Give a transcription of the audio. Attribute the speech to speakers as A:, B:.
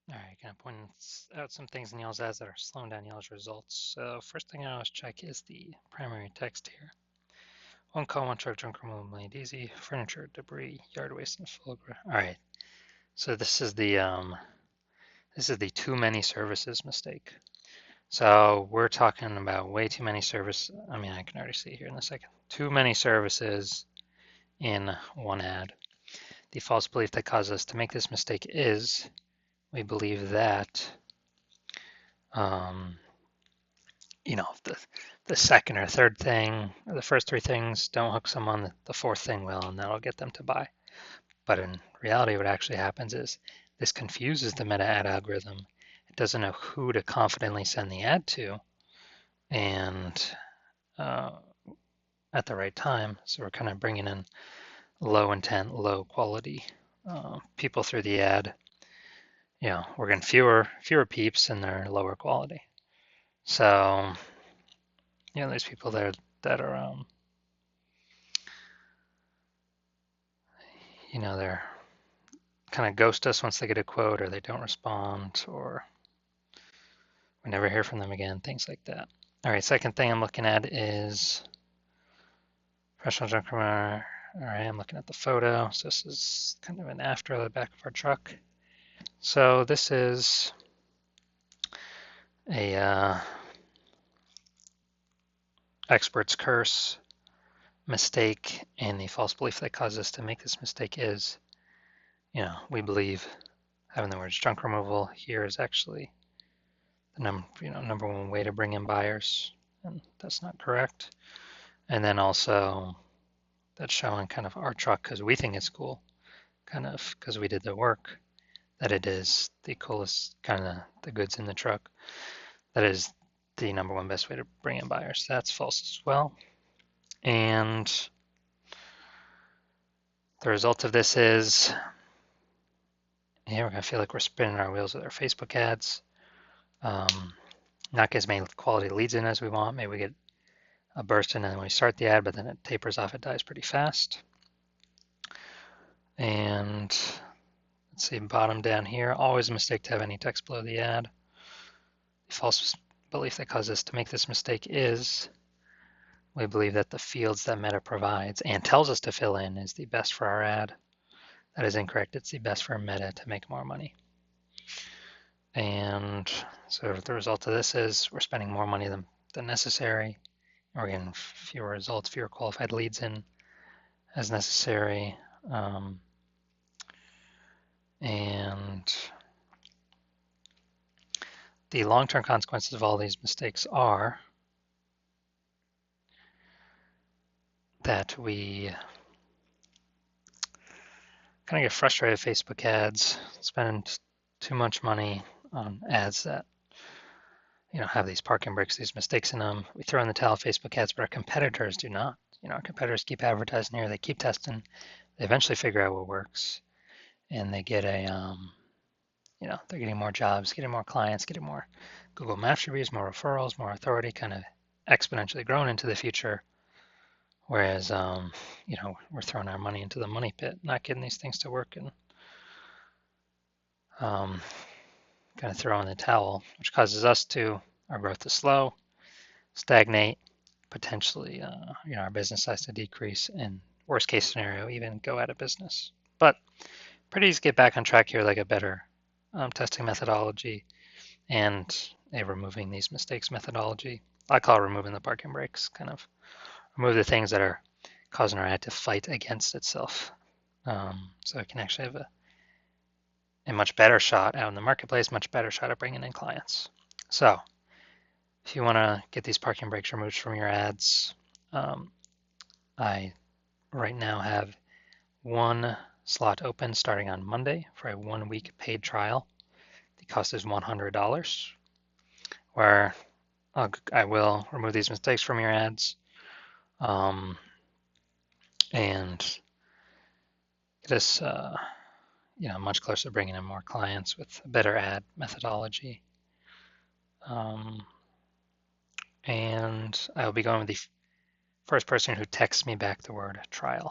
A: All right, gonna point out some things in Yell's ads that are slowing down Yell's results. So first thing I always check is the primary text here. One call, one truck, junk removal made easy, furniture, debris, yard waste, and full. All right, so this is the too many services mistake. So we're talking about way too many services. I mean, I can already see here in a second. Too many services in one ad. The false belief that caused us to make this mistake is we believe that um, the second or third thing, or the first three things don't hook someone, the fourth thing will, and that'll get them to buy. But in reality, what actually happens is this confuses the meta ad algorithm. It doesn't know who to confidently send the ad to and uh, at the right time. So we're kind of bringing in low intent, low quality people through the ad. We're getting fewer peeps and they're lower quality. So, there's people there that are they're kind of ghost us once they get a quote, or they don't respond, or we never hear from them again, things like that. All right, second thing I'm looking at is professional junk remover. All right, I'm looking at the photo. So this is kind of an after of the back of our truck. So this is a expert's curse mistake, and the false belief that caused us to make this mistake is, we believe having the words junk removal here is actually the number one way to bring in buyers, and that's not correct. And then also that's showing kind of our truck because we think it's cool, kind of because we did the work, that it is the coolest kind of the goods in the truck. That is the number one best way to bring in buyers. That's false as well. And the result of this is, we're gonna feel like we're spinning our wheels with our Facebook ads. Not get as many quality leads in as we want. Maybe we get a burst in and then we start the ad, but then it tapers off, it dies pretty fast. And let's see, bottom down here, always a mistake to have any text below the ad. The false belief that causes us to make this mistake is we believe that the fields that Meta provides and tells us to fill in is the best for our ad. That is incorrect. It's the best for Meta to make more money. And so the result of this is we're spending more money than necessary. We're getting fewer results, fewer qualified leads in as necessary. And the long-term consequences of all these mistakes are that we kind of get frustrated with Facebook ads, spend too much money on ads that have these parking bricks, these mistakes in them. We throw in the towel Facebook ads, but our competitors do not. Our competitors keep advertising here, they keep testing, they eventually figure out what works, and they get they're getting more jobs, getting more clients, getting more Google Maps reviews, more referrals, more authority, kind of exponentially growing into the future. Whereas, we're throwing our money into the money pit, not getting these things to work, and kind of throwing the towel, which causes our growth to slow, stagnate, potentially, our business size to decrease, and worst case scenario, even go out of business. But pretty easy to get back on track here, like a better testing methodology and a removing these mistakes methodology. I call it removing the parking brakes, kind of remove the things that are causing our ad to fight against itself. So it can actually have a much better shot out in the marketplace, much better shot at bringing in clients. So if you want to get these parking brakes removed from your ads, I right now have one slot open starting on Monday for a 1-week paid trial. The cost is $100, where I will remove these mistakes from your ads and get us much closer to bringing in more clients with a better ad methodology. And I'll be going with the first person who texts me back the word trial.